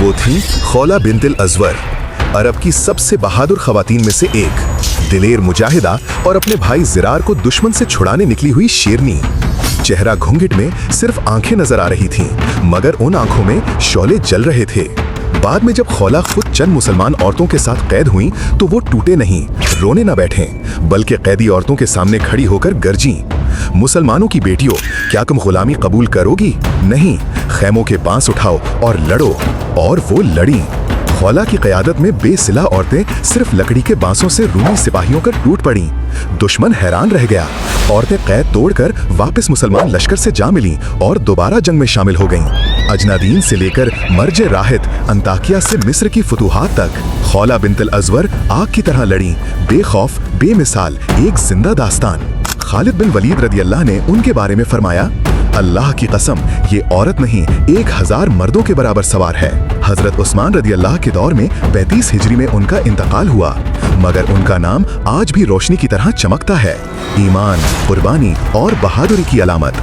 वो थी खौला बिन्त अज़वर, अरब की सबसे बहादुर खवातीन में से एक, दिलेर मुजाहिदा और अपने भाई ज़िरार को दुश्मन से छुड़ाने निकली हुई शेरनी। चेहरा घूंघट में सिर्फ आंखें नजर आ रही थीं, मगर उन आंखों में शौले जल रहे थे। बाद में जब खौला खुद चंद मुसलमान औरतों के साथ कैद हुई तो वो टूटे नहीं, रोने न बैठे, बल्कि कैदी औरतों के सामने खड़ी होकर गरजी, मुसलमानों की बेटियों, क्या तुम गुलामी कबूल करोगी? नहीं, खैमों के पांस उठाओ और लड़ो। और वो लड़ी। खौला की क़यादत में बेसिला औरतें सिर्फ लकड़ी के बांसों से रूमी सिपाहियों कर टूट पड़ी। दुश्मन हैरान रह गया। औरतें कैद तोड़कर वापस मुसलमान लश्कर से जा मिलीं और दोबारा जंग में शामिल हो गईं। अजनादीन से लेकर मर्ज राहित अंताकिया से मिस्र की फतूहात तक खौला बिन्त अज़वर आग की तरह लड़ी, बेखौफ, बेमिसाल, एक जिंदा दास्तान। खालिद बिन वलीद रदी अल्लाह ने उनके बारे में फरमाया, अल्लाह की कसम, ये औरत नहीं 1000 मर्दों के बराबर सवार है। हजरत उस्मान रदी अल्लाह के दौर में 35 हिजरी में उनका इंतकाल हुआ, मगर उनका नाम आज भी रोशनी की तरह चमकता है। ईमान, कुर्बानी और बहादुरी की अलामत।